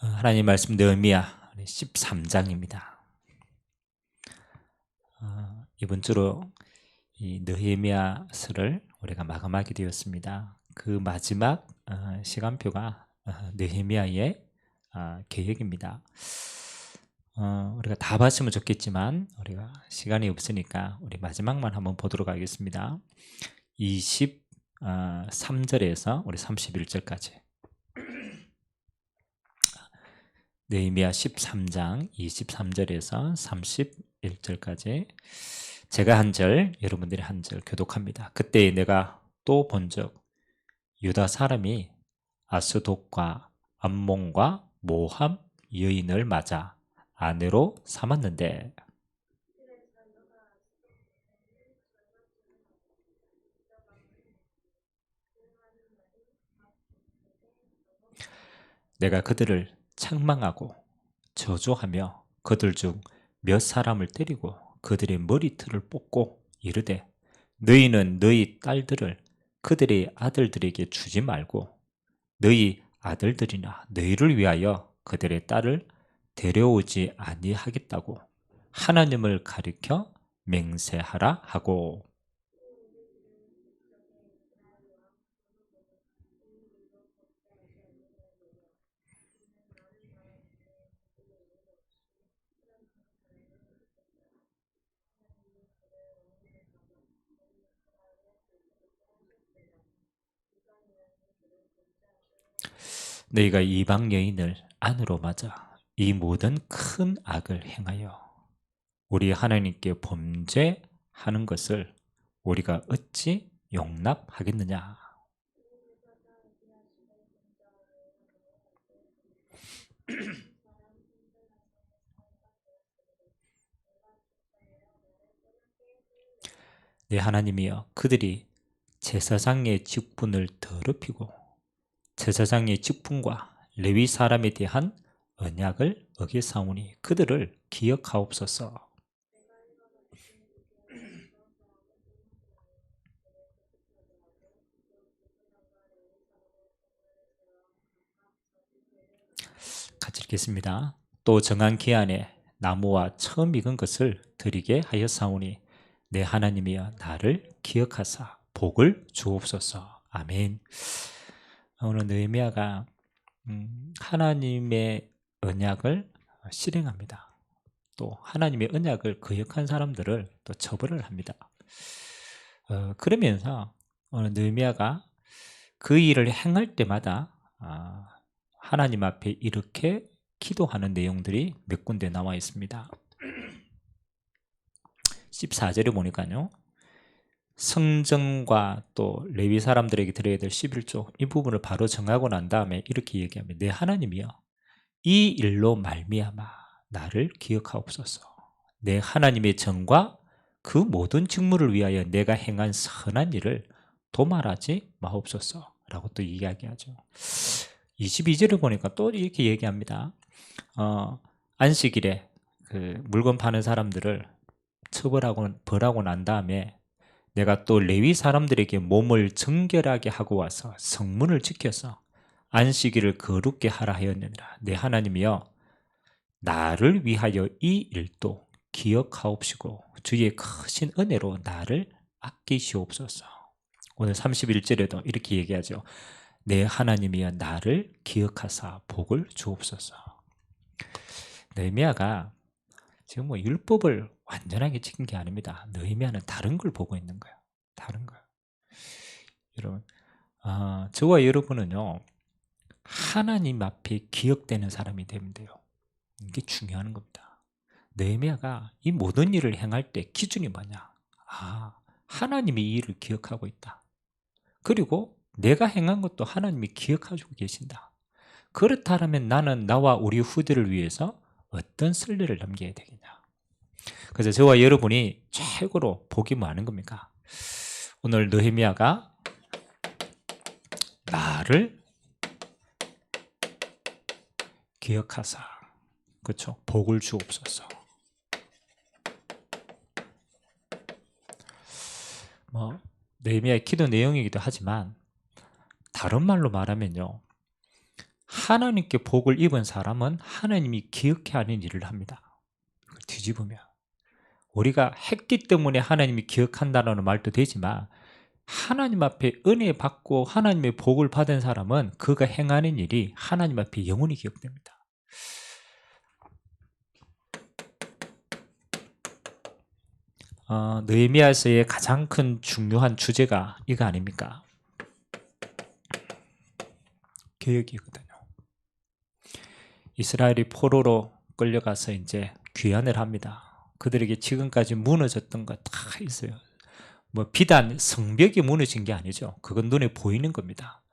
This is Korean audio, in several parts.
하나님 말씀 느헤미야 13장입니다. 이번 주로 이 느헤미야서를 우리가 마감하게 되었습니다. 그 마지막 시간표가 느헤미야의 계획입니다. 우리가 다 봤으면 좋겠지만 우리가 시간이 없으니까 우리 마지막만 한번 보도록 하겠습니다. 23절에서 우리 31절까지 느헤미야 13장 23절에서 31절까지 제가 한 절, 여러분들이 한 절 교독합니다. 그때 내가 또 본즉 유다 사람이 아스돗과 암몬과 모함 여인을 맞아 아내로 삼았는데 내가 그들을 책망하고 저주하며 그들 중 몇 사람을 때리고 그들의 머리털을 뽑고 이르되 너희는 너희 딸들을 그들의 아들들에게 주지 말고 너희 아들들이나 너희를 위하여 그들의 딸을 데려오지 아니하겠다고 하나님을 가리켜 맹세하라 하고 너희가 이방 여인을 안으로 맞아 이 모든 큰 악을 행하여 우리 하나님께 범죄하는 것을 우리가 어찌 용납하겠느냐. 내 하나님이여 그들이 제사장의 직분을 더럽히고 제사장의 직분과 레위 사람에 대한 언약을 어기사오니 그들을 기억하옵소서. 같이 읽겠습니다. 또 정한 기한에 나무와 처음 익은 것을 드리게 하였사오니 내 하나님이여 나를 기억하사 복을 주옵소서. 아멘. 오늘 느헤미야가 하나님의 언약을 실행합니다. 또 하나님의 언약을 거역한 사람들을 또 처벌을 합니다. 그러면서 오늘 느헤미야가 그 일을 행할 때마다 하나님 앞에 이렇게 기도하는 내용들이 몇 군데 나와 있습니다. 14절에 보니까요. 성전과 또 레위 사람들에게 드려야 될 11조 이 부분을 바로 정하고 난 다음에 이렇게 얘기합니다. 내 하나님이여 이 일로 말미암아 나를 기억하옵소서. 내 하나님의 정과 그 모든 직무를 위하여 내가 행한 선한 일을 도말하지 마옵소서 라고 또 이야기하죠. 22절을 보니까 또 이렇게 얘기합니다. 안식일에 그 물건 파는 사람들을 처벌하고 벌하고 난 다음에 내가 또 레위 사람들에게 몸을 정결하게 하고 와서 성문을 지켜서 안식일을 거룩게 하라 하였느니라. 내 하나님이여 나를 위하여 이 일도 기억하옵시고 주의 크신 은혜로 나를 아끼시옵소서. 오늘 31절에도 이렇게 얘기하죠. 내 하나님이여 나를 기억하사 복을 주옵소서. 느헤미야가 지금 뭐 율법을 완전하게 지킨 게 아닙니다. 느헤미야는 다른 걸 보고 있는 거예요. 다른 거예요. 여러분, 저와 여러분은요 하나님 앞에 기억되는 사람이 되면 돼요. 이게 중요한 겁니다. 느헤미야가 이 모든 일을 행할 때 기준이 뭐냐? 하나님이 이 일을 기억하고 있다. 그리고 내가 행한 것도 하나님이 기억하고 계신다. 그렇다면 나는 나와 우리 후대를 위해서 어떤 선례를 남겨야 되겠냐? 그래서 저와 여러분이 최고로 복이 많은 겁니까? 오늘 느헤미야가 나를 기억하사, 그렇죠? 복을 주옵소서. 뭐 느헤미야의 기도 내용이기도 하지만 다른 말로 말하면요, 하나님께 복을 입은 사람은 하나님이 기억해야 하는 일을 합니다. 뒤집으면 우리가 했기 때문에 하나님이 기억한다는 말도 되지만 하나님 앞에 은혜 받고 하나님의 복을 받은 사람은 그가 행하는 일이 하나님 앞에 영원히 기억됩니다. 느헤미야서의 가장 큰 중요한 주제가 이거 아닙니까? 개혁이거든요. 이스라엘이 포로로 끌려가서 이제 귀환을 합니다. 그들에게 지금까지 무너졌던 거 다 있어요. 뭐 비단 성벽이 무너진 게 아니죠. 그건 눈에 보이는 겁니다.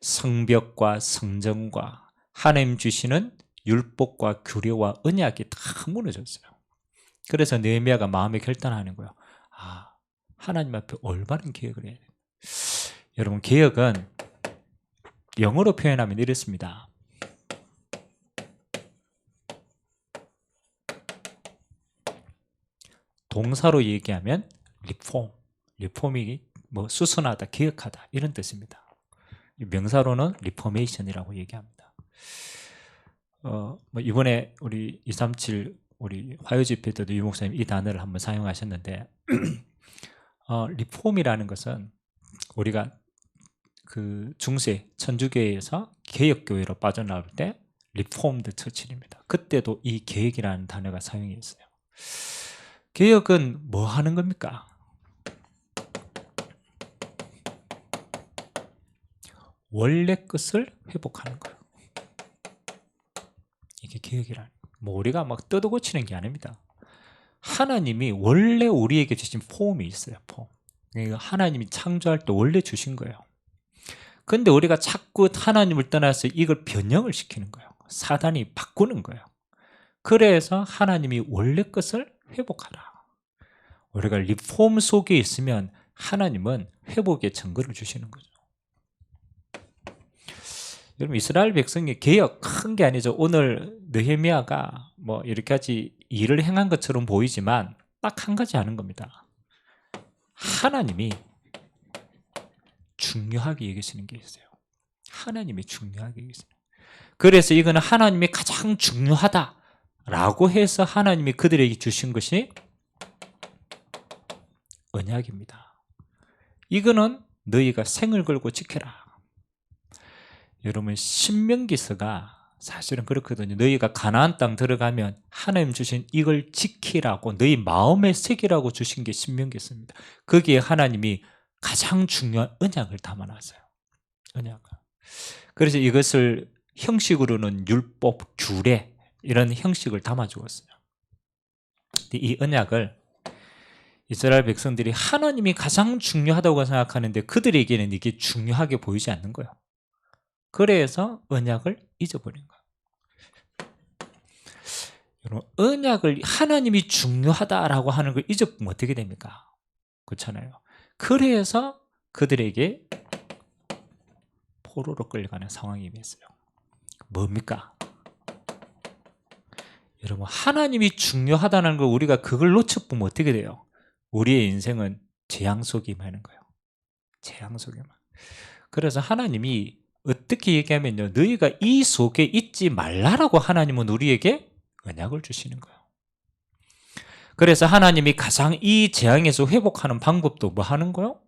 성벽과 성전과 하나님 주시는 율법과 규례와 언약이 다 무너졌어요. 그래서 느헤미야가 마음에 결단하는 거예요. 하나님 앞에 올바른 개혁을 해야 돼요. 여러분, 개혁은 영어로 표현하면 이렇습니다. 동사로 얘기하면 리폼이 뭐 수선하다, 개혁하다 이런 뜻입니다. 명사로는 리포메이션이라고 얘기합니다. 뭐 이번에 우리 237 우리 화요 집회 때도 유 목사님 이 단어를 한번 사용하셨는데 리폼이라는 것은 우리가 그 중세 천주교회에서 개혁교회로 빠져나올 때 리폼드 처치입니다. 그때도 이 개혁이라는 단어가 사용했어요. 개혁은 뭐 하는 겁니까? 원래 것을 회복하는 거예요. 이게 개혁이라는 거예요. 뭐 우리가 막 뜯어고치는 게 아닙니다. 하나님이 원래 우리에게 주신 폼이 있어요. 폼. 그러니까 하나님이 창조할 때 원래 주신 거예요. 근데 우리가 자꾸 하나님을 떠나서 이걸 변형을 시키는 거예요. 사단이 바꾸는 거예요. 그래서 하나님이 원래 것을 회복하라. 우리가 리폼 속에 있으면 하나님은 회복의 증거를 주시는 거죠. 여러분, 이스라엘 백성의 개혁 큰 게 아니죠. 오늘 느헤미야가 뭐 이렇게까지 일을 행한 것처럼 보이지만 딱 한 가지 하는 겁니다. 하나님이 중요하게 여기시는 게 있어요. 하나님이 중요하게 여기시는. 그래서 이거는 하나님이 가장 중요하다라고 해서 하나님이 그들에게 주신 것이 언약입니다. 이거는 너희가 생을 걸고 지켜라. 여러분, 신명기서가 사실은 그렇거든요. 너희가 가나안 땅 들어가면 하나님 주신 이걸 지키라고 너희 마음에 새기라고 주신 게 신명기서입니다. 거기에 하나님이 가장 중요한 언약을 담아놨어요. 언약을. 그래서 이것을 형식으로는 율법, 규례 이런 형식을 담아주었어요. 이 언약을 이스라엘 백성들이 하나님이 가장 중요하다고 생각하는데 그들에게는 이게 중요하게 보이지 않는 거예요. 그래서 언약을 잊어버린 거예요. 여러분, 언약을 하나님이 중요하다라고 하는 걸 잊어보면 어떻게 됩니까? 그렇잖아요. 그래서 그들에게 포로로 끌려가는 상황이 임했어요. 뭡니까? 여러분, 하나님이 중요하다는 걸 우리가 그걸 놓쳐보면 어떻게 돼요? 우리의 인생은 재앙 속에 임하는 거예요. 재앙 속에만. 그래서 하나님이 어떻게 얘기하면요, 너희가 이 속에 있지 말라라고 하나님은 우리에게 언약을 주시는 거예요. 그래서 하나님이 가장 이 재앙에서 회복하는 방법도 뭐 하는 거예요?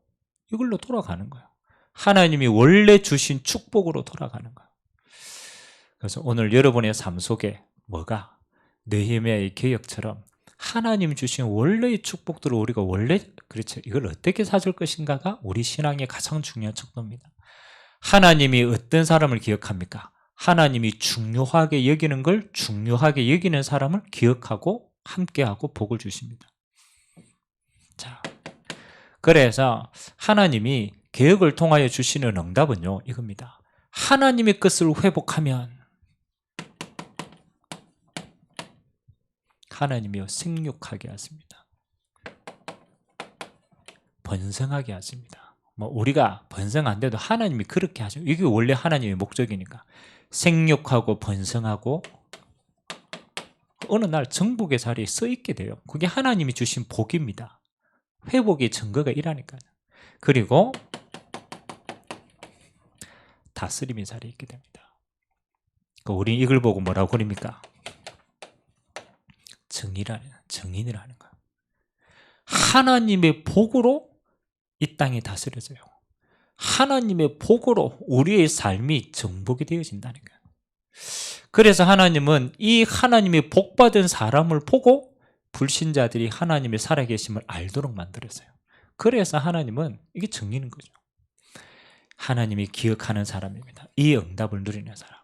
이걸로 돌아가는 거예요. 하나님이 원래 주신 축복으로 돌아가는 거예요. 그래서 오늘 여러분의 삶 속에 뭐가 느헤미야의 개혁처럼 하나님 주신 원래의 축복들을 우리가 원래 그렇죠. 이걸 어떻게 사줄 것인가가 우리 신앙의 가장 중요한 척도입니다. 하나님이 어떤 사람을 기억합니까? 하나님이 중요하게 여기는 걸 중요하게 여기는 사람을 기억하고 함께하고 복을 주십니다. 자, 그래서 하나님이 개혁을 통하여 주시는 응답은요, 이겁니다. 하나님의 것을 회복하면 하나님이요 생육하게 하십니다. 번성하게 하십니다. 뭐 우리가 번성 안 돼도 하나님이 그렇게 하죠. 이게 원래 하나님의 목적이니까. 생육하고 번성하고 어느 날 정복의 자리에 서 있게 돼요. 그게 하나님이 주신 복입니다. 회복의 증거가 일하니까요. 그리고 다스림의 자리에 있게 됩니다. 우린 이걸 보고 뭐라고 그럽니까? 정인이라는 거예요. 하나님의 복으로 이 땅이 다스려져요. 하나님의 복으로 우리의 삶이 정복이 되어진다는 거예요. 그래서 하나님은 이 하나님의 복받은 사람을 보고 불신자들이 하나님의 살아계심을 알도록 만들었어요. 그래서 하나님은 이게 정리는 거죠. 하나님이 기억하는 사람입니다. 이 응답을 누리는 사람.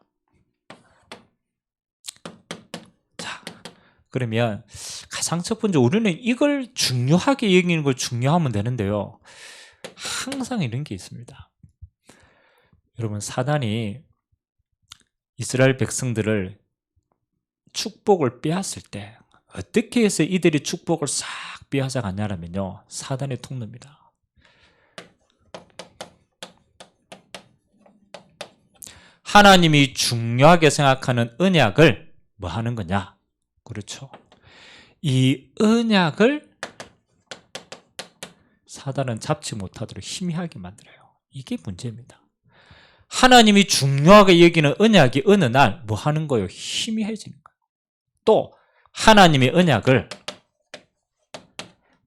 자, 그러면 가장 첫 번째 우리는 이걸 중요하게 여기는 걸 중요하면 되는데요. 항상 이런 게 있습니다. 여러분, 사단이 이스라엘 백성들을 축복을 빼앗을 때 어떻게 해서 이들이 축복을 싹 빼앗아 갔냐면요, 사단의 통로입니다. 하나님이 중요하게 생각하는 언약을 뭐 하는 거냐? 그렇죠. 이 언약을 사단은 잡지 못하도록 희미하게 만들어요. 이게 문제입니다. 하나님이 중요하게 여기는 언약이 어느 날 뭐 하는 거예요? 희미해지는 거예요. 또 하나님의 언약을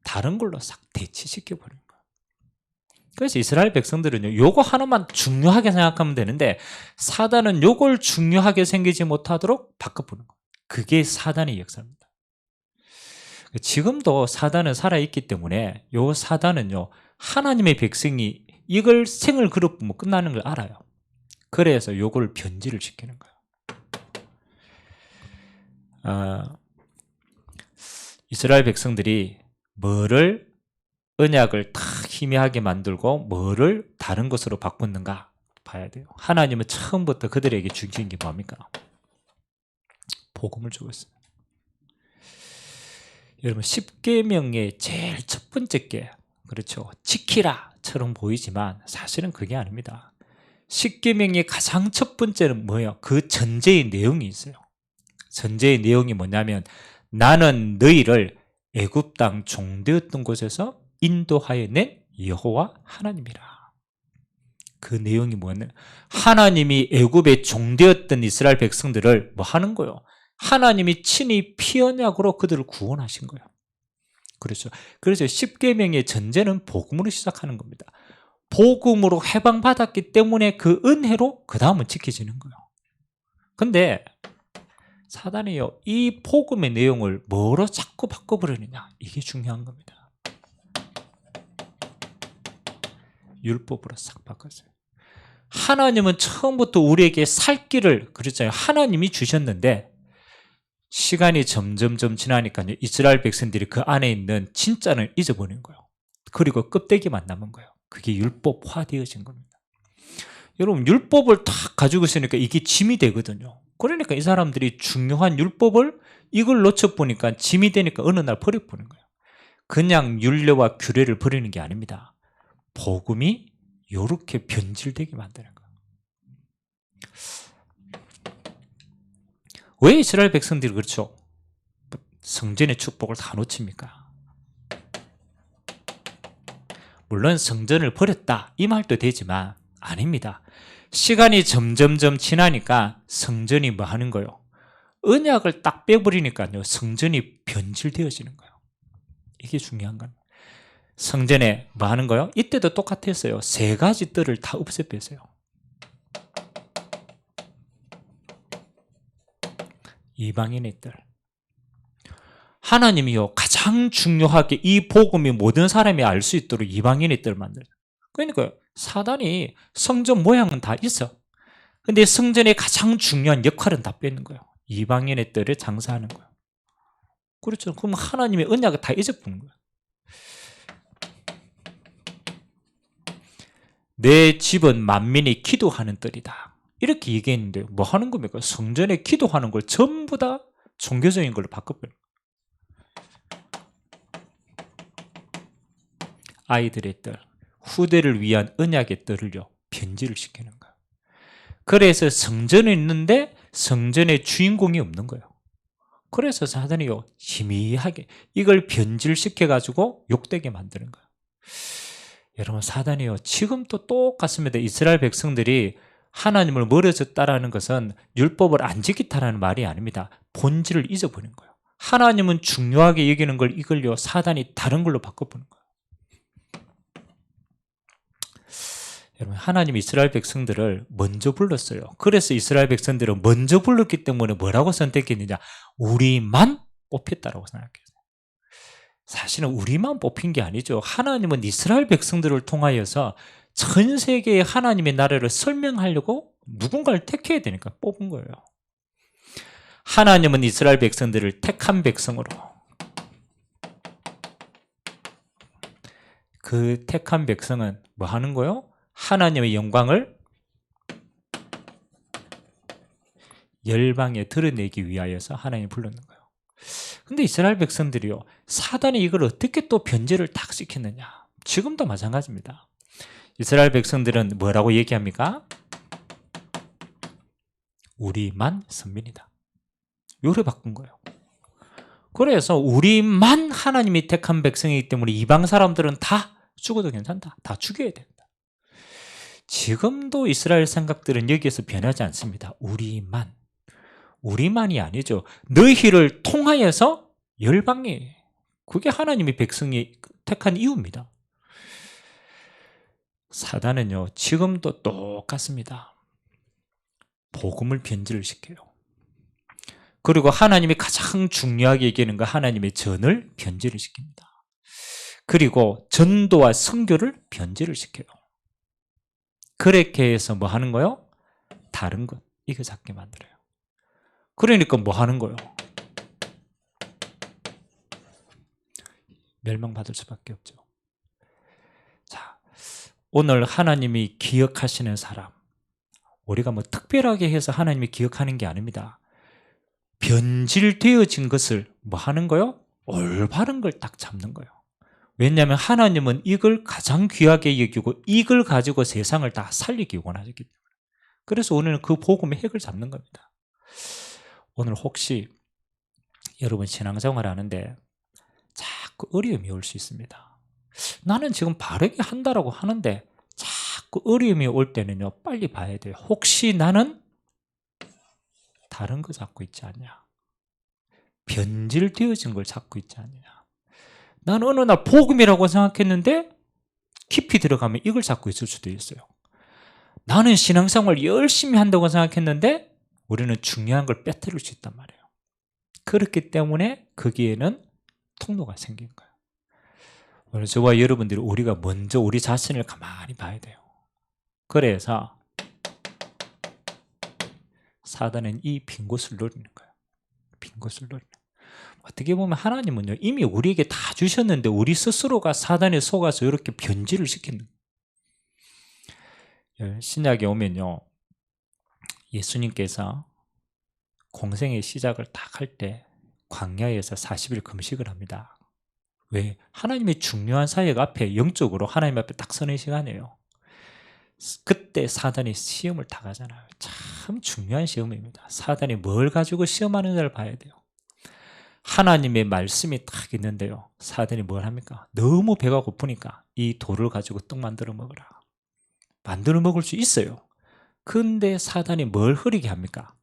다른 걸로 싹 대치시켜 버리는 거예요. 그래서 이스라엘 백성들은요, 요거 하나만 중요하게 생각하면 되는데 사단은 요걸 중요하게 생기지 못하도록 바꿔보는 거예요. 그게 사단의 역사입니다. 지금도 사단은 살아있기 때문에 요 사단은요, 하나님의 백성이 이걸 생을 그룹 끝나는 걸 알아요. 그래서 요걸 변질을 시키는 거예요. 이스라엘 백성들이 뭐를 언약을 딱 희미하게 만들고 뭐를 다른 것으로 바꿨는가 봐야 돼요. 하나님은 처음부터 그들에게 주신 게 뭡니까? 복음을 주고 있어요. 여러분, 10계명의 제일 첫 번째 게, 그렇죠, 지키라처럼 보이지만 사실은 그게 아닙니다. 10계명의 가장 첫 번째는 뭐예요? 그 전제의 내용이 있어요. 전제의 내용이 뭐냐면 나는 너희를 애굽 땅 종되었던 곳에서 인도하여 낸 여호와 하나님이라. 그 내용이 뭐냐? 하나님이 애굽에 종되었던 이스라엘 백성들을 뭐 하는 거예요? 하나님이 친히 피 언약으로 그들을 구원하신 거예요. 그렇죠. 그래서 10계명의 전제는 복음으로 시작하는 겁니다. 복음으로 해방받았기 때문에 그 은혜로 그 다음은 지켜지는 거예요. 근데 사단이요, 이 복음의 내용을 뭐로 자꾸 바꿔버리느냐, 이게 중요한 겁니다. 율법으로 싹 바꿨어요. 하나님은 처음부터 우리에게 살 길을, 그랬잖아요. 하나님이 주셨는데 시간이 점점점 지나니까요, 이스라엘 백성들이 그 안에 있는 진짜를 잊어버린 거예요. 그리고 껍데기만 남은 거예요. 그게 율법화되어진 겁니다. 여러분, 율법을 딱 가지고 있으니까 이게 짐이 되거든요. 그러니까 이 사람들이 중요한 율법을 이걸 놓쳐보니까 짐이 되니까 어느 날 버려버리는 거예요. 그냥 율례와 규례를 버리는 게 아닙니다. 복음이 이렇게 변질되게 만드는 거예요. 왜 이스라엘 백성들이 그렇죠? 성전의 축복을 다 놓칩니까? 물론 성전을 버렸다 이 말도 되지만 아닙니다. 시간이 점점점 지나니까 성전이 뭐 하는 거예요? 언약을 딱 빼버리니까요, 성전이 변질되어지는 거예요. 이게 중요한 겁니다. 성전에 뭐 하는 거예요? 이때도 똑같았어요. 3가지 뜰을 다 없애뺐어요. 이방인의 뜰. 하나님이요, 가장 중요하게 이 복음이 모든 사람이 알 수 있도록 이방인의 뜰을 만들어요. 그러니까 사단이 성전 모양은 다 있어. 근데 성전의 가장 중요한 역할은 다 뺏는 거예요. 이방인의 뜰에 장사하는 거예요. 그렇죠. 그럼 하나님의 언약을 다 잊어버리는 거예요. 내 집은 만민이 기도하는 뜰이다. 이렇게 얘기했는데 뭐 하는 겁니까? 성전에 기도하는 걸 전부 다 종교적인 걸로 바꿔버려요. 아이들의 뜰, 후대를 위한 언약의 뜰을요, 변질을 시키는 거예요. 그래서 성전은 있는데 성전의 주인공이 없는 거예요. 그래서 사단이요, 희미하게 이걸 변질시켜가지고 욕되게 만드는 거예요. 여러분, 사단이요, 지금도 똑같습니다. 이스라엘 백성들이 하나님을 멀어졌다라는 것은 율법을 안 지키다라는 말이 아닙니다. 본질을 잊어버린 거예요. 하나님은 중요하게 여기는 걸 이걸요 사단이 다른 걸로 바꿔보는 거예요. 여러분, 하나님이 이스라엘 백성들을 먼저 불렀어요. 그래서 이스라엘 백성들은 먼저 불렀기 때문에 뭐라고 선택했느냐? 우리만 뽑혔다라고 생각했어요. 사실은 우리만 뽑힌 게 아니죠. 하나님은 이스라엘 백성들을 통하여서 전 세계의 하나님의 나라를 설명하려고 누군가를 택해야 되니까 뽑은 거예요. 하나님은 이스라엘 백성들을 택한 백성으로, 그 택한 백성은 뭐 하는 거예요? 하나님의 영광을 열방에 드러내기 위하여서 하나님이 불렀는 거예요. 근데 이스라엘 백성들이요, 사단이 이걸 어떻게 또 변질을 딱 시켰느냐? 지금도 마찬가지입니다. 이스라엘 백성들은 뭐라고 얘기합니까? 우리만 선민이다. 요래 바꾼 거예요. 그래서 우리만 하나님이 택한 백성이기 때문에 이방 사람들은 다 죽어도 괜찮다. 다 죽여야 된다. 지금도 이스라엘 생각들은 여기에서 변하지 않습니다. 우리만이 아니죠. 너희를 통하여서 열방이, 그게 하나님의 백성이 택한 이유입니다. 사단은요 지금도 똑같습니다. 복음을 변질을 시켜요. 그리고 하나님이 가장 중요하게 얘기하는 거 하나님의 전을 변질을 시킵니다. 그리고 전도와 선교를 변질을 시켜요. 그렇게 해서 뭐 하는 거요? 다른 것 이거 잡게 만들어요. 그러니까 뭐 하는 거요? 멸망받을 수밖에 없죠. 자, 오늘 하나님이 기억하시는 사람, 우리가 뭐 특별하게 해서 하나님이 기억하는 게 아닙니다. 변질되어진 것을 뭐 하는 거요? 올바른 걸 딱 잡는 거예요. 왜냐하면 하나님은 이걸 가장 귀하게 여기고 이걸 가지고 세상을 다 살리기 원하셨기 때문에. 그래서 오늘은 그 복음의 핵을 잡는 겁니다. 오늘 혹시 여러분 신앙생활 하는데 자꾸 어려움이 올 수 있습니다. 나는 지금 바르게 한다라고 하는데 자꾸 어려움이 올 때는요 빨리 봐야 돼요. 혹시 나는 다른 거 잡고 있지 않냐? 변질되어진 걸 잡고 있지 않느냐? 난 어느 날 복음이라고 생각했는데 깊이 들어가면 이걸 잡고 있을 수도 있어요. 나는 신앙생활 열심히 한다고 생각했는데 우리는 중요한 걸 빼뜨릴 수 있단 말이에요. 그렇기 때문에 거기에는 통로가 생긴 거예요. 오늘 저와 여러분들이 우리가 먼저 우리 자신을 가만히 봐야 돼요. 그래서 사단은 이 빈 곳을 노리는 거예요. 빈 곳을 노리는 거예요. 어떻게 보면 하나님은요 이미 우리에게 다 주셨는데 우리 스스로가 사단에 속아서 이렇게 변질을 시키는 거예요. 신약에 오면요 예수님께서 공생의 시작을 딱 할 때 광야에서 40일 금식을 합니다. 왜? 하나님의 중요한 사역 앞에 영적으로 하나님 앞에 딱 서는 시간이에요. 그때 사단이 시험을 당하잖아요. 참 중요한 시험입니다. 사단이 뭘 가지고 시험하는지를 봐야 돼요. 하나님의 말씀이 딱 있는데요 사단이 뭘 합니까? 너무 배가 고프니까 이 돌을 가지고 떡 만들어 먹어라. 만들어 먹을 수 있어요. 근데 사단이 뭘 흐리게 합니까?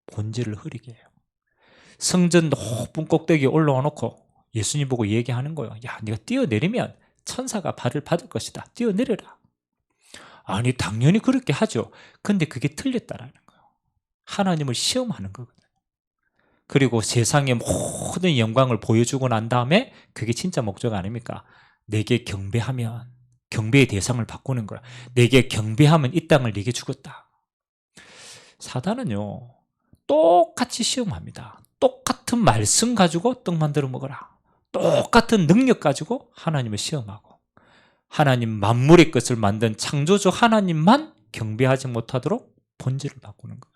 본질을 흐리게 해요. 성전 높은 꼭대기에 올라와 놓고 예수님 보고 얘기하는 거예요. 야, 네가 뛰어내리면 천사가 발을 받을 것이다. 뛰어내려라. 아니 당연히 그렇게 하죠. 근데 그게 틀렸다라는 거예요. 하나님을 시험하는 거거든요. 그리고 세상의 모든 영광을 보여주고 난 다음에 그게 진짜 목적 아닙니까? 내게 경배하면 경배의 대상을 바꾸는 거야. 내게 경배하면 이 땅을 네게 주겠다. 사단은요 똑같이 시험합니다. 똑같은 말씀 가지고 떡 만들어 먹어라. 똑같은 능력 가지고 하나님을 시험하고 하나님 만물의 것을 만든 창조주 하나님만 경배하지 못하도록 본질을 바꾸는 거예요.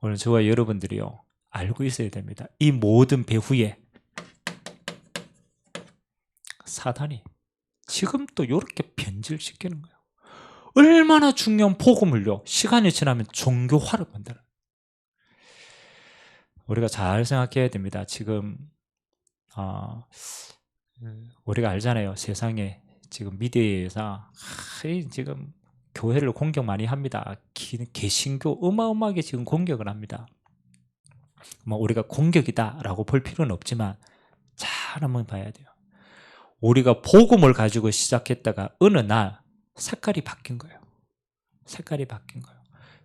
오늘 저와 여러분들이요 알고 있어야 됩니다. 이 모든 배후에 사단이 지금 또 이렇게 변질시키는 거예요. 얼마나 중요한 복음을요 시간이 지나면 종교화를 만들어요. 우리가 잘 생각해야 됩니다. 지금 우리가 알잖아요. 세상에 지금 미디어에서 지금 교회를 공격 많이 합니다. 개신교 어마어마하게 지금 공격을 합니다. 뭐 우리가 공격이다라고 볼 필요는 없지만 잘 한번 봐야 돼요. 우리가 복음을 가지고 시작했다가 어느 날 색깔이 바뀐 거예요. 색깔이 바뀐 거예요.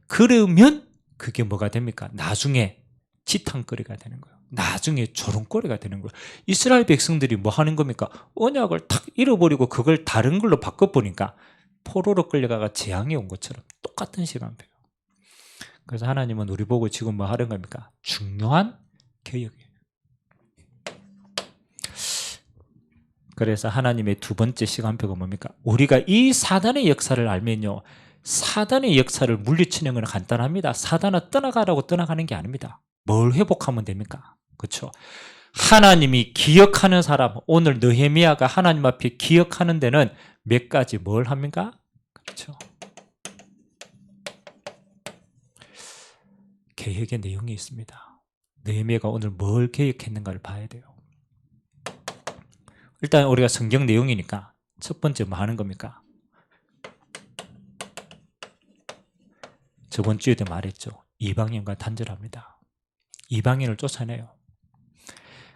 그러면 그게 뭐가 됩니까? 나중에 지탕거리가 되는 거예요. 나중에 조롱거리가 되는 거예요. 이스라엘 백성들이 뭐 하는 겁니까? 언약을 탁 잃어버리고 그걸 다른 걸로 바꿔보니까 포로로 끌려가가 재앙이 온 것처럼 똑같은 시간표예요. 그래서 하나님은 우리 보고 지금 뭐 하는 겁니까? 중요한 개혁이에요. 그래서 하나님의 두 번째 시간표가 뭡니까? 우리가 이 사단의 역사를 알면요, 사단의 역사를 물리치는 건 간단합니다. 사단은 떠나가라고 떠나가는 게 아닙니다. 뭘 회복하면 됩니까? 그렇죠? 하나님이 기억하는 사람, 오늘 느헤미야가 하나님 앞에 기억하는 데는 몇 가지 뭘 합니까? 그렇죠? 계획의 내용이 있습니다. 느헤미야가 오늘 뭘 계획했는가를 봐야 돼요. 일단 우리가 성경 내용이니까 첫 번째 뭐 하는 겁니까? 저번 주에도 말했죠. 이방인과 단절합니다. 이방인을 쫓아내요.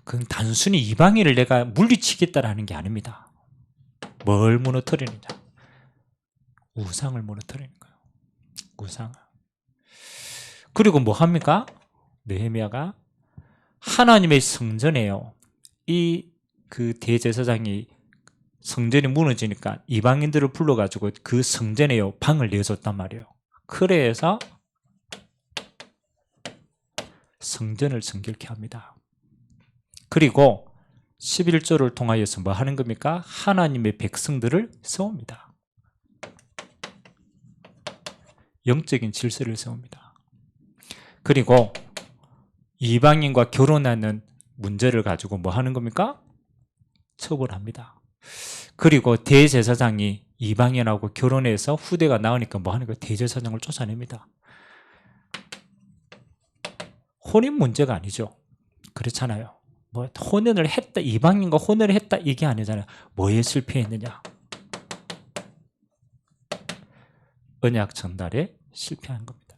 그건 단순히 이방인을 내가 물리치겠다라는 게 아닙니다. 뭘 무너뜨리느냐? 우상을 무너뜨리는 거예요. 우상을. 그리고 뭐 합니까? 느헤미야가 하나님의 성전에요. 그 대제사장이 성전이 무너지니까 이방인들을 불러가지고 그 성전에요 방을 내줬단 말이에요. 그래서 성전을 정결케 합니다. 그리고 11조를 통하여서 뭐 하는 겁니까? 하나님의 백성들을 세웁니다. 영적인 질서를 세웁니다. 그리고 이방인과 결혼하는 문제를 가지고 뭐 하는 겁니까? 처벌합니다. 그리고 대제사장이 이방인하고 결혼해서 후대가 나오니까 뭐 하는 거예요? 대제사장을 쫓아냅니다. 혼인 문제가 아니죠. 그렇잖아요. 뭐 혼인을 했다, 이방인과 혼인을 했다 이게 아니잖아요. 뭐에 실패했느냐? 언약 전달에 실패한 겁니다.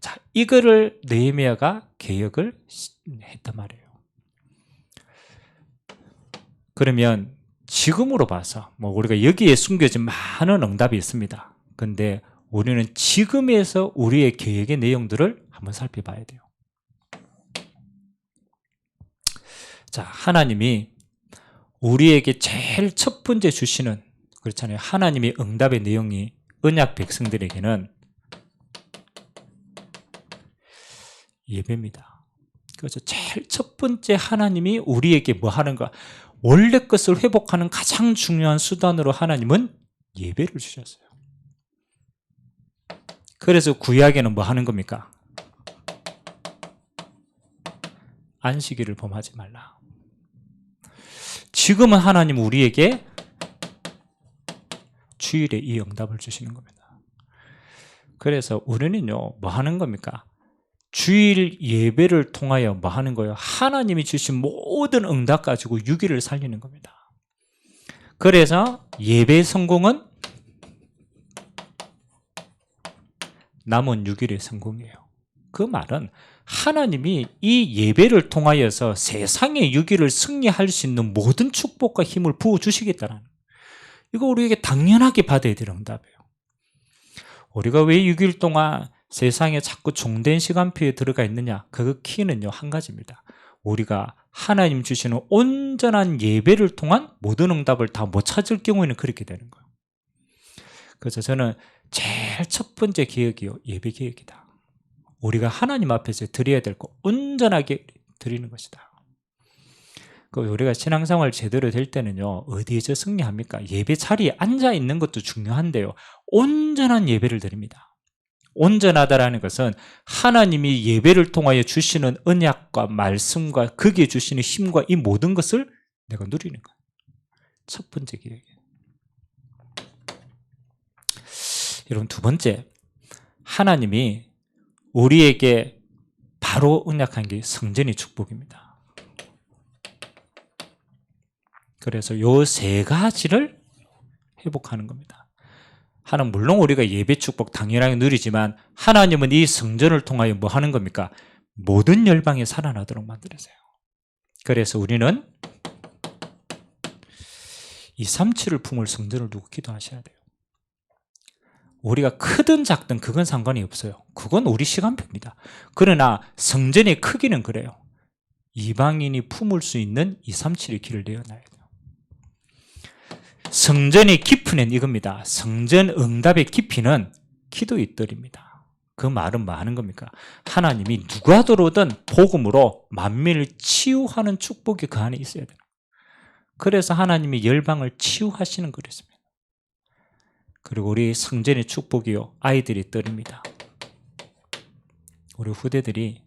자, 이거를 느헤미야가 개혁을 했단 말이에요. 그러면 지금으로 봐서 뭐 우리가 여기에 숨겨진 많은 응답이 있습니다. 근데 우리는 지금에서 우리의 계획의 내용들을 한번 살펴봐야 돼요. 자, 하나님이 우리에게 제일 첫 번째 주시는, 그렇잖아요. 하나님의 응답의 내용이 언약 백성들에게는 예배입니다. 그래서 제일 첫 번째 하나님이 우리에게 뭐 하는가? 원래 것을 회복하는 가장 중요한 수단으로 하나님은 예배를 주셨어요. 그래서 구약에는 뭐 하는 겁니까? 안식일을 범하지 말라. 지금은 하나님 우리에게 주일에 이 응답을 주시는 겁니다. 그래서 우리는요, 뭐 하는 겁니까? 주일 예배를 통하여 뭐 하는 거예요? 하나님이 주신 모든 응답 가지고 6일을 살리는 겁니다. 그래서 예배 성공은 남은 6일의 성공이에요. 그 말은 하나님이 이 예배를 통하여서 세상의 6일을 승리할 수 있는 모든 축복과 힘을 부어주시겠다는, 이거 우리에게 당연하게 받아야 될 응답이에요. 우리가 왜 6일 동안 세상에 자꾸 종된 시간표에 들어가 있느냐? 그 키는요, 한 가지입니다. 우리가 하나님 주시는 온전한 예배를 통한 모든 응답을 다 못 찾을 경우에는 그렇게 되는 거예요. 그래서 저는 제일 첫 번째 계획이요, 예배 계획이다. 우리가 하나님 앞에서 드려야 될 거 온전하게 드리는 것이다. 우리가 신앙생활 제대로 될 때는요, 어디에서 승리합니까? 예배 자리에 앉아 있는 것도 중요한데요, 온전한 예배를 드립니다. 온전하다라는 것은 하나님이 예배를 통하여 주시는 언약과 말씀과 거기에 주시는 힘과 이 모든 것을 내가 누리는 거예요. 첫 번째 계획이에요. 여러분, 두 번째, 하나님이 우리에게 바로 언약한 게 성전의 축복입니다. 그래서 요 세 가지를 회복하는 겁니다. 하나님, 물론 우리가 예배 축복 당연하게 누리지만 하나님은 이 성전을 통하여 뭐 하는 겁니까? 모든 열방이 살아나도록 만들으세요. 그래서 우리는 237을 품을 성전을 두고 기도하셔야 돼요. 우리가 크든 작든 그건 상관이 없어요. 그건 우리 시간표입니다. 그러나 성전의 크기는 그래요. 이방인이 품을 수 있는 237의 길을 내어놔야 돼요. 성전의 깊이는 이겁니다. 성전 응답의 깊이는 기도의 뜰입니다. 그 말은 뭐 하는 겁니까? 하나님이 누가 들어오든 복음으로 만민을 치유하는 축복이 그 안에 있어야 돼요. 그래서 하나님이 열방을 치유하시는 그랬습니다. 그리고 우리 성전의 축복이요, 아이들의 뜰입니다. 우리 후대들이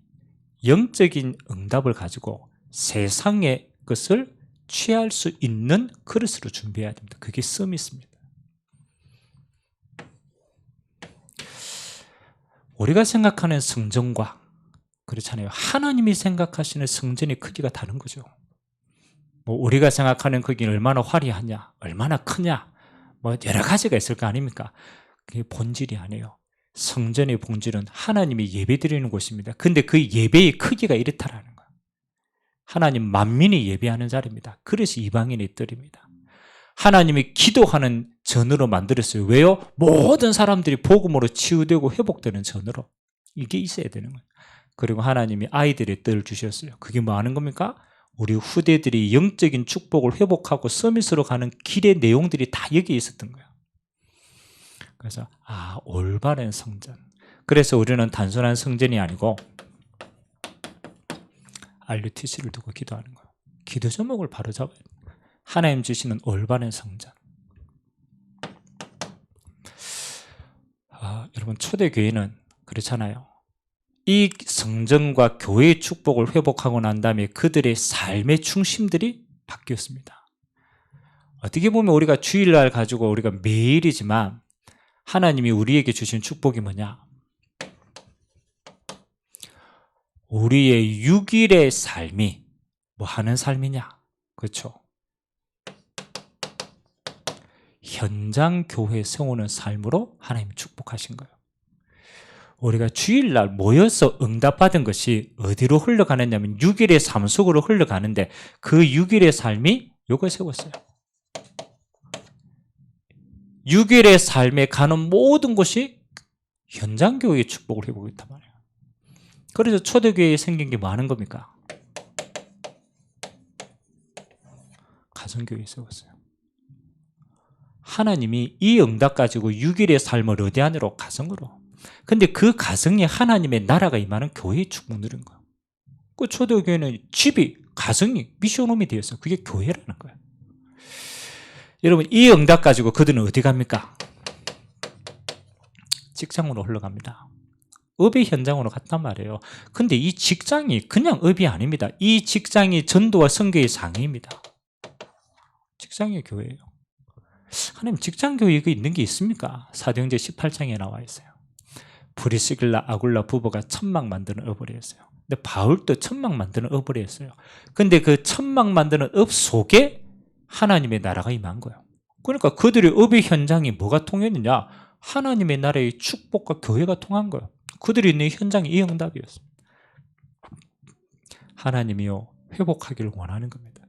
영적인 응답을 가지고 세상의 것을 취할 수 있는 그릇으로 준비해야 됩니다. 그게 서밋입니다. 우리가 생각하는 성전과 그렇잖아요. 하나님이 생각하시는 성전의 크기가 다른 거죠. 뭐 우리가 생각하는 크기는 얼마나 화려하냐, 얼마나 크냐, 뭐 여러 가지가 있을 거 아닙니까? 그게 본질이 아니에요. 성전의 본질은 하나님이 예배드리는 곳입니다. 근데 그 예배의 크기가 이렇다라는 거예요. 하나님 만민이 예배하는 자리입니다. 그래서 이방인의 뜰입니다. 하나님이 기도하는 전으로 만들었어요. 왜요? 모든 사람들이 복음으로 치유되고 회복되는 전으로. 이게 있어야 되는 거예요. 그리고 하나님이 아이들의 뜰을 주셨어요. 그게 뭐 하는 겁니까? 우리 후대들이 영적인 축복을 회복하고 서밋으로 가는 길의 내용들이 다 여기에 있었던 거예요. 그래서 올바른 성전. 그래서 우리는 단순한 성전이 아니고 RUTC를 두고 기도하는 거예요. 기도 제목을 바로 잡아야 돼요. 하나님 주시는 올바른 성전. 여러분, 초대교회는 그렇잖아요. 이 성전과 교회의 축복을 회복하고 난 다음에 그들의 삶의 중심들이 바뀌었습니다. 어떻게 보면 우리가 주일날 가지고 우리가 매일이지만 하나님이 우리에게 주신 축복이 뭐냐? 우리의 6일의 삶이 뭐 하는 삶이냐? 그렇죠? 현장 교회 세우는 삶으로 하나님이 축복하신 거예요. 우리가 주일날 모여서 응답받은 것이 어디로 흘러가느냐면 6일의 삶 속으로 흘러가는데 그 6일의 삶이 요거 세웠어요. 6일의 삶에 가는 모든 것이 현장 교회의 축복을 해보고 있단 말이에요. 그래서 초대교회에 생긴 게 뭐 하는 겁니까? 가정교회 세웠어요. 하나님이 이 응답 가지고 6일의 삶을 어디 안으로? 가정으로. 근데 그 가정에 하나님의 나라가 임하는 교회의 축복 누린 거예요. 그 초대교회는 집이, 가정이 미션홈이 되었어요. 그게 교회라는 거예요. 여러분, 이 응답 가지고 그들은 어디 갑니까? 직장으로 흘러갑니다. 업의 현장으로 갔단 말이에요. 근데 이 직장이 그냥 업이 아닙니다. 이 직장이 전도와 선교의 상해입니다. 직장이 교회예요. 하나님, 직장 교회가 있는 게 있습니까? 사도행전 18장에 나와 있어요. 브리스길라 아굴라 부부가 천막 만드는 업을 했어요. 근데 바울도 천막 만드는 업을 했어요. 근데 그 천막 만드는 업 속에 하나님의 나라가 임한 거예요. 그러니까 그들의 업의 현장이 뭐가 통했느냐? 하나님의 나라의 축복과 교회가 통한 거예요. 그들이 있는 현장이 이 응답이었습니다. 하나님이요, 회복하기를 원하는 겁니다.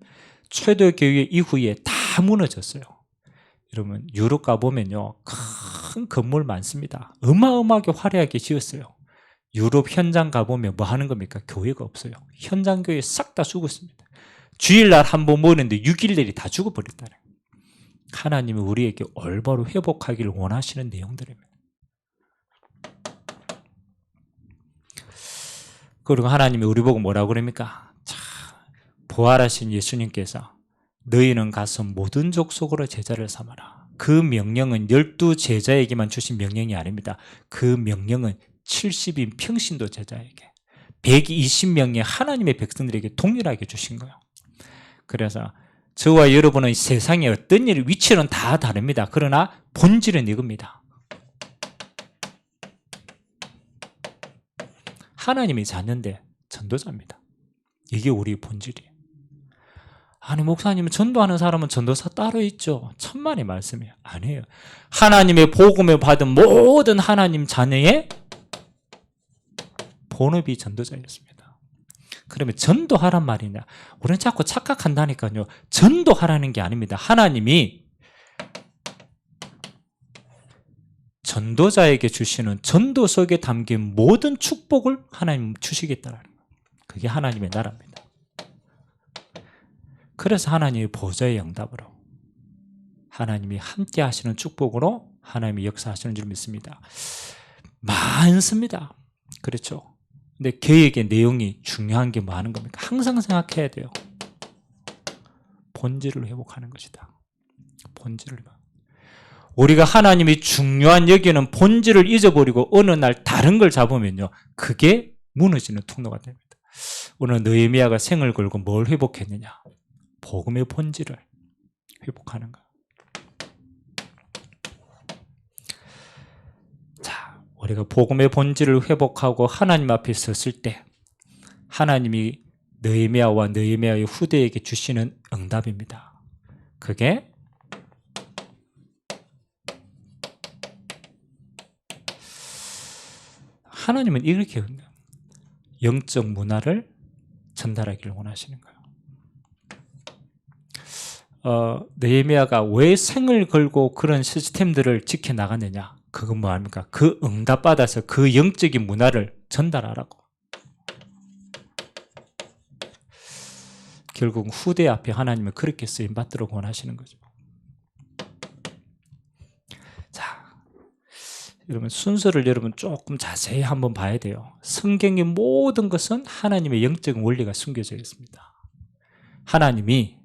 초대교회 이후에 다 무너졌어요. 여러분, 유럽 가보면요, 큰 건물 많습니다. 어마어마하게 화려하게 지었어요. 유럽 현장 가보면 뭐 하는 겁니까? 교회가 없어요. 현장 교회 싹 다 죽었습니다. 주일날 한 번 모였는데 6일날이 다 죽어버렸다는 거예요. 하나님이 우리에게 올바로 회복하기를 원하시는 내용들입니다. 그리고 하나님이 우리 보고 뭐라고 그럽니까? 자, 부활하신 예수님께서 너희는 가서 모든 족속으로 제자를 삼아라. 그 명령은 12제자에게만 주신 명령이 아닙니다. 그 명령은 70인 평신도 제자에게, 120명의 하나님의 백성들에게 동일하게 주신 거예요. 그래서 저와 여러분은 세상에 어떤 일, 위치는 다 다릅니다. 그러나 본질은 이겁니다. 하나님이 자녀인데 전도자입니다. 이게 우리 본질이에요. 아니 목사님 전도하는 사람은 전도사 따로 있죠. 천만의 말씀이에요. 아니에요. 하나님의 복음을 받은 모든 하나님 자녀의 본업이 전도자였습니다. 그러면 전도하란 말이냐? 우리는 자꾸 착각한다니까요. 전도하라는 게 아닙니다. 하나님이 전도자에게 주시는 전도 속에 담긴 모든 축복을 하나님 주시겠다는 거예요. 그게 하나님의 나라입니다. 그래서 하나님의 보좌의 응답으로 하나님이 함께 하시는 축복으로 하나님이 역사하시는 줄 믿습니다. 많습니다. 그렇죠? 근데 계획의 내용이 중요한 게 뭐 하는 겁니까? 항상 생각해야 돼요. 본질을 회복하는 것이다. 본질을. 우리가 하나님이 중요한 여기는 본질을 잊어버리고 어느 날 다른 걸 잡으면요, 그게 무너지는 통로가 됩니다. 오늘 느헤미야가 생을 걸고 뭘 회복했느냐? 복음의 본질을 회복하는 것. 자, 우리가 복음의 본질을 회복하고 하나님 앞에 섰을 때 하나님이 느헤미야와 느헤미야의 후대에게 주시는 응답입니다. 그게 하나님은 이렇게 영적 문화를 전달하기를 원하시는 거예요. 느헤미야가 왜 생을 걸고 그런 시스템들을 지켜나갔느냐? 그건 뭐 아닙니까? 그 응답받아서 그 영적인 문화를 전달하라고. 결국 후대 앞에 하나님은 그렇게 쓰임받도록 원하시는 거죠. 자, 여러분 순서를 여러분 조금 자세히 한번 봐야 돼요. 성경의 모든 것은 하나님의 영적인 원리가 숨겨져 있습니다. 하나님이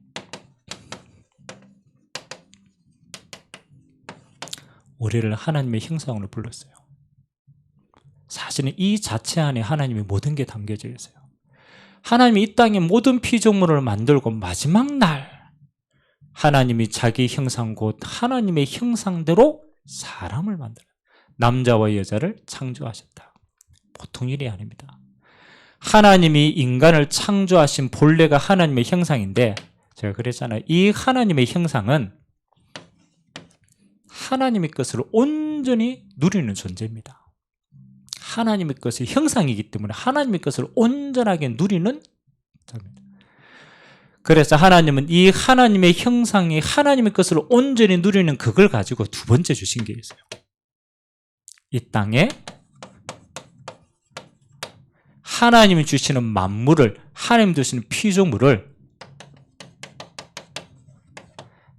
우리를 하나님의 형상으로 불렀어요. 사실은 이 자체 안에 하나님의 모든 게 담겨져 있어요. 하나님이 이 땅의 모든 피조물을 만들고 마지막 날 하나님이 자기 형상 곧 하나님의 형상대로 사람을 만들어요. 남자와 여자를 창조하셨다. 보통 일이 아닙니다. 하나님이 인간을 창조하신 본래가 하나님의 형상인데 제가 그랬잖아요. 이 하나님의 형상은 하나님의 것을 온전히 누리는 존재입니다. 하나님의 것의 형상이기 때문에 하나님의 것을 온전하게 누리는 존재입니다. 그래서 하나님은 이 하나님의 형상이 하나님의 것을 온전히 누리는 그걸 가지고 두 번째 주신 게 있어요. 이 땅에 하나님이 주시는 만물을, 하나님 주시는 피조물을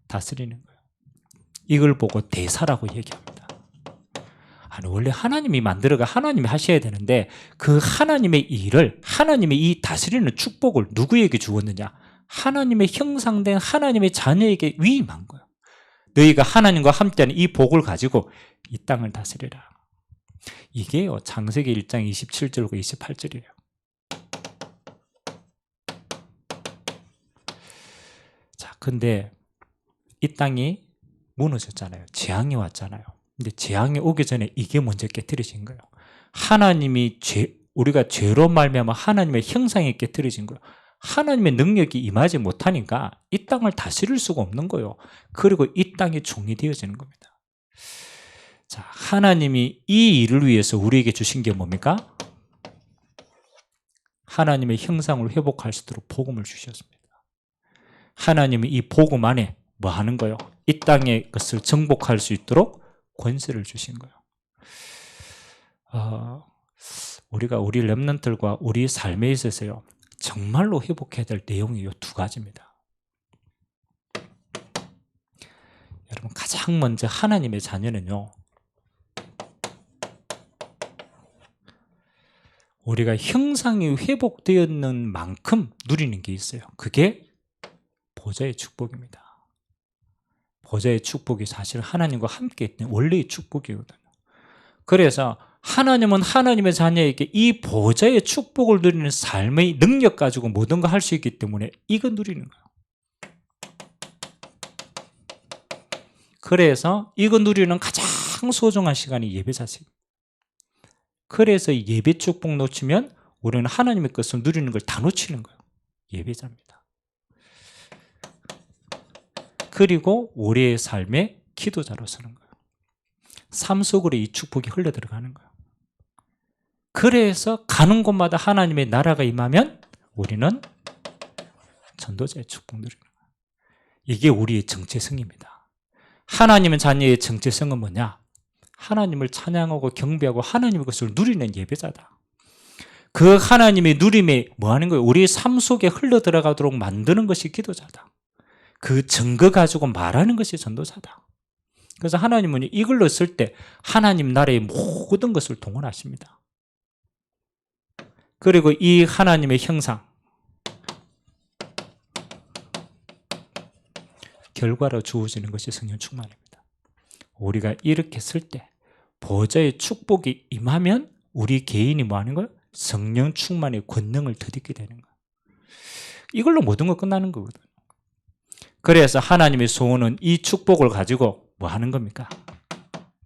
다스리는 거예요. 이걸 보고 대사라고 얘기합니다. 아니, 원래 하나님이 만들어가 하나님이 하셔야 되는데 그 하나님의 일을, 하나님의 이 다스리는 축복을 누구에게 주었느냐? 하나님의 형상된 하나님의 자녀에게 위임한 거예요. 너희가 하나님과 함께하는 이 복을 가지고 이 땅을 다스리라. 이게요, 창세기 1장 27절과 28절이에요. 자, 근데 이 땅이 무너졌잖아요. 재앙이 왔잖아요. 근데 재앙이 오기 전에 이게 먼저 깨트려진 거예요. 하나님이 우리가 죄로 말미암아 하나님의 형상이 깨트려진 거예요. 하나님의 능력이 임하지 못하니까 이 땅을 다스릴 수가 없는 거예요. 그리고 이 땅이 종이 되어지는 겁니다. 자, 하나님이 이 일을 위해서 우리에게 주신 게 뭡니까? 하나님의 형상을 회복할 수 있도록 복음을 주셨습니다. 하나님이 이 복음 안에 뭐 하는 거예요? 이 땅의 것을 정복할 수 있도록 권세를 주신 거예요. 우리가 우리 렘넌트들과 우리 삶에 있어서요, 정말로 회복해야 될 내용이 이 두 가지입니다. 여러분, 가장 먼저 하나님의 자녀는요, 우리가 형상이 회복되었는 만큼 누리는 게 있어요. 그게 보좌의 축복입니다. 보좌의 축복이 사실 하나님과 함께 있는 원래의 축복이거든요. 그래서 하나님은 하나님의 자녀에게 이 보좌의 축복을 누리는 삶의 능력 가지고 모든 걸 할 수 있기 때문에 이거 누리는 거예요. 그래서 이거 누리는 가장 소중한 시간이 예배 자체입니다. 그래서 예배 축복 놓치면 우리는 하나님의 것을 누리는 걸 다 놓치는 거예요. 예배자입니다. 그리고 우리의 삶의 기도자로 서는 거예요. 삶 속으로 이 축복이 흘러 들어가는 거예요. 그래서 가는 곳마다 하나님의 나라가 임하면 우리는 전도자의 축복 누리는 거예요. 이게 우리의 정체성입니다. 하나님의 자녀의 정체성은 뭐냐? 하나님을 찬양하고 경배하고 하나님의 것을 누리는 예배자다. 그 하나님의 누림에 뭐 하는 거예요? 우리의 삶 속에 흘러 들어가도록 만드는 것이 기도자다. 그 증거 가지고 말하는 것이 전도자다. 그래서 하나님은 이걸로 쓸 때 하나님 나라의 모든 것을 동원하십니다. 그리고 이 하나님의 형상, 결과로 주어지는 것이 성령 충만입니다. 우리가 이렇게 쓸 때 보좌의 축복이 임하면 우리 개인이 뭐 하는 거예요? 성령 충만의 권능을 덧입게 되는 거예요. 이걸로 모든 거 끝나는 거거든요. 그래서 하나님의 소원은 이 축복을 가지고 뭐 하는 겁니까?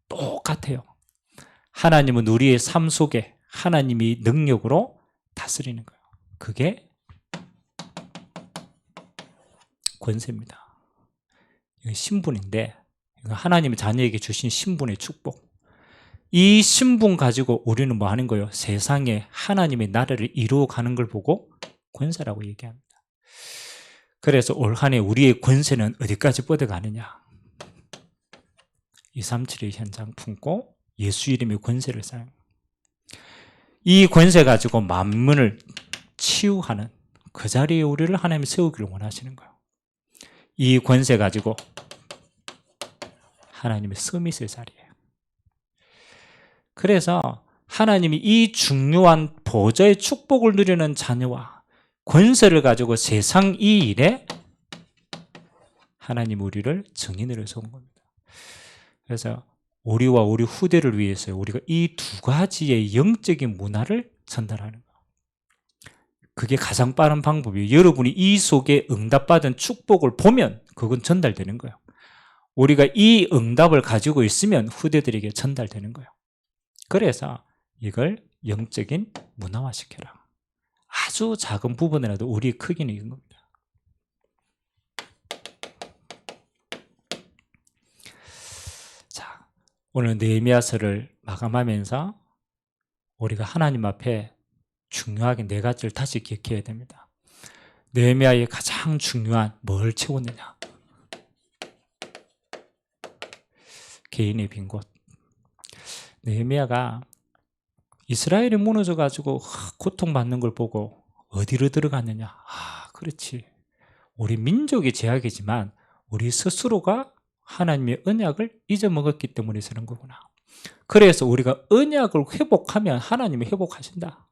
똑같아요. 하나님은 우리의 삶 속에 하나님이 능력으로 다스리는 거예요. 그게 권세입니다. 이건 신분인데, 하나님의 자녀에게 주신 신분의 축복. 이 신분 가지고 우리는 뭐 하는 거예요? 세상에 하나님의 나라를 이루어가는 걸 보고 권세라고 얘기합니다. 그래서 올 한 해 우리의 권세는 어디까지 뻗어가느냐? 237의 현장 품고 예수 이름의 권세를 사용. 이 권세 가지고 만문을 치유하는 그 자리에 우리를 하나님이 세우기를 원하시는 거예요. 이 권세 가지고 하나님의 서밋의 자리예요. 그래서 하나님이 이 중요한 보좌의 축복을 누리는 자녀와 권세를 가지고 세상 이 일에 하나님 우리를 증인으로 세운 겁니다. 그래서 우리와 우리 후대를 위해서 우리가 이 두 가지의 영적인 문화를 전달하는 거예요. 그게 가장 빠른 방법이에요. 여러분이 이 속에 응답받은 축복을 보면 그건 전달되는 거예요. 우리가 이 응답을 가지고 있으면 후대들에게 전달되는 거예요. 그래서 이걸 영적인 문화화시켜라. 아주 작은 부분이라도 우리의 크기는 이건 겁니다. 자, 오늘 느헤미야서를 마감하면서 우리가 하나님 앞에 중요하게 네 가지를 다시 기억해야 됩니다. 느헤미야의 가장 중요한 뭘 채웠느냐? 개인의 빈 곳. 느헤미야가 이스라엘이 무너져가지고 고통받는 걸 보고 어디로 들어갔느냐? 그렇지. 우리 민족의 제약이지만 우리 스스로가 하나님의 언약을 잊어먹었기 때문에 그런 거구나. 그래서 우리가 언약을 회복하면 하나님이 회복하신다.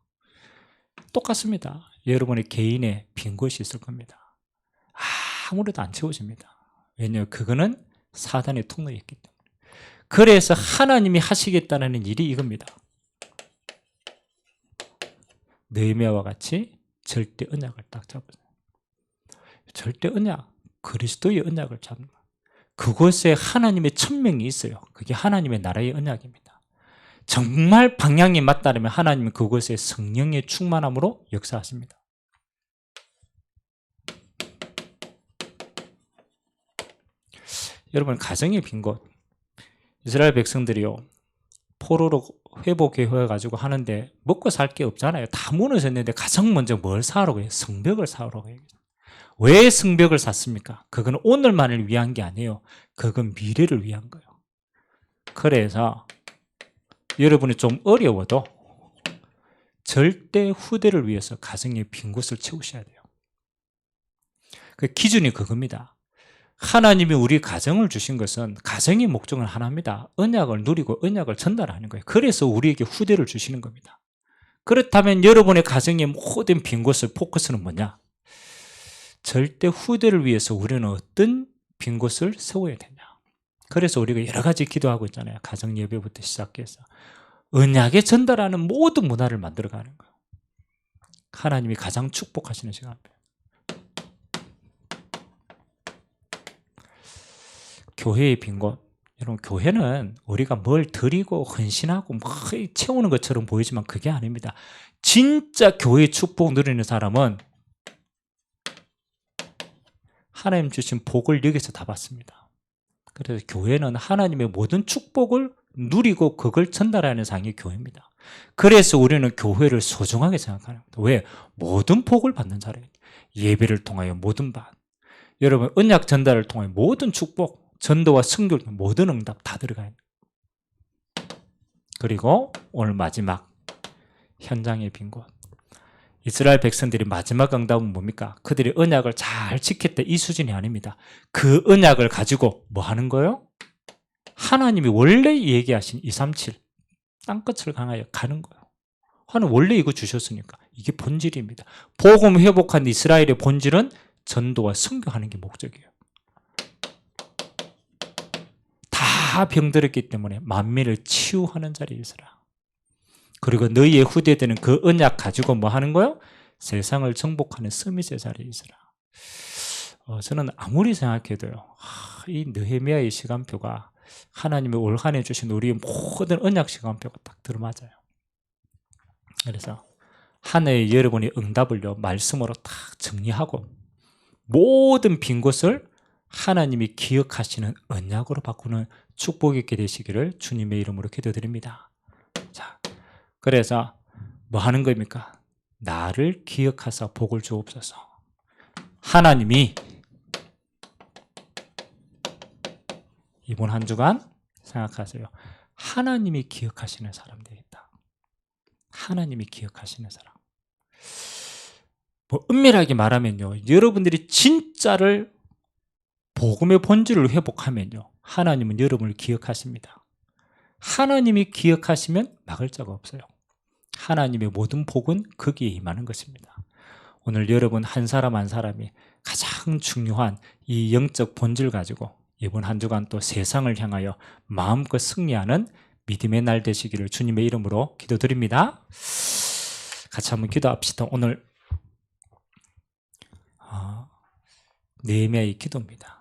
똑같습니다. 여러분의 개인의 빈 곳이 있을 겁니다. 아무래도 안 채워집니다. 왜냐하면 그거는 사단의 통로였기 때문에. 그래서 하나님이 하시겠다는 일이 이겁니다. 느헤미야와 같이 절대 언약을 딱 잡으세요. 절대 언약, 그리스도의 언약을 잡는 거예요. 그곳에 하나님의 천명이 있어요. 그게 하나님의 나라의 언약입니다. 정말 방향이 맞다면 하나님은 그곳에 성령의 충만함으로 역사하십니다. 여러분, 가정의 빈 곳. 이스라엘 백성들이요, 포로로 회복해가지고 하는데 먹고 살 게 없잖아요. 다 무너졌는데 가장 먼저 뭘 사오라고 해요? 성벽을 사오라고 해요. 왜 성벽을 샀습니까? 그건 오늘만을 위한 게 아니에요. 그건 미래를 위한 거예요. 그래서 여러분이 좀 어려워도 절대 후대를 위해서 가정의 빈 곳을 채우셔야 돼요. 그 기준이 그겁니다. 하나님이 우리 가정을 주신 것은 가정의 목적은 하나입니다. 언약을 누리고 언약을 전달하는 거예요. 그래서 우리에게 후대를 주시는 겁니다. 그렇다면 여러분의 가정의 모든 빈 곳의 포커스는 뭐냐? 절대 후대를 위해서 우리는 어떤 빈 곳을 세워야 되냐? 그래서 우리가 여러 가지 기도하고 있잖아요. 가정 예배부터 시작해서 언약에 전달하는 모든 문화를 만들어가는 거예요. 하나님이 가장 축복하시는 시간입니다. 교회의 빈 곳. 여러분, 교회는 우리가 뭘 드리고 헌신하고 뭐 채우는 것처럼 보이지만 그게 아닙니다. 진짜 교회의 축복 누리는 사람은 하나님 주신 복을 여기서 다 받습니다. 그래서 교회는 하나님의 모든 축복을 누리고 그걸 전달하는 상이 교회입니다. 그래서 우리는 교회를 소중하게 생각하는 겁니다. 왜? 모든 복을 받는 자리예요. 예배를 통하여 모든 반, 여러분 언약 전달을 통하여 모든 축복, 전도와 선교 모든 응답 다 들어가요. 그리고 오늘 마지막 현장의 빈 곳. 이스라엘 백성들이 마지막 응답은 뭡니까? 그들이 언약을 잘 지켰다 이 수준이 아닙니다. 그 언약을 가지고 뭐 하는 거예요? 하나님이 원래 얘기하신 237 땅끝을 향하여 가는 거예요. 하나님 원래 이거 주셨으니까 이게 본질입니다. 복음 회복한 이스라엘의 본질은 전도와 선교하는 게 목적이에요. 다 병들었기 때문에 만민을 치유하는 자리이시라. 그리고 너희의 후대들은 그 언약 가지고 뭐 하는 거예요? 세상을 정복하는 서밋의 자리이시라. 저는 아무리 생각해도요, 이 느헤미야의 시간표가 하나님이 올 한 해 주신 우리의 모든 언약 시간표가 딱 들어맞아요. 그래서 한 해에 여러분이 응답을요 말씀으로 딱 정리하고 모든 빈 곳을 하나님이 기억하시는 언약으로 바꾸는 축복 있게 되시기를 주님의 이름으로 기도드립니다. 자, 그래서 뭐 하는 겁니까? 나를 기억하사 복을 주옵소서. 하나님이 이번 한 주간 생각하세요. 하나님이 기억하시는 사람 되겠다. 하나님이 기억하시는 사람. 뭐 은밀하게 말하면요, 여러분들이 진짜를 복음의 본질을 회복하면요, 하나님은 여러분을 기억하십니다. 하나님이 기억하시면 막을 자가 없어요. 하나님의 모든 복은 거기에 임하는 것입니다. 오늘 여러분 한 사람 한 사람이 가장 중요한 이 영적 본질 가지고 이번 한 주간 또 세상을 향하여 마음껏 승리하는 믿음의 날 되시기를 주님의 이름으로 기도드립니다. 같이 한번 기도합시다. 오늘 느헤미야의 기도입니다.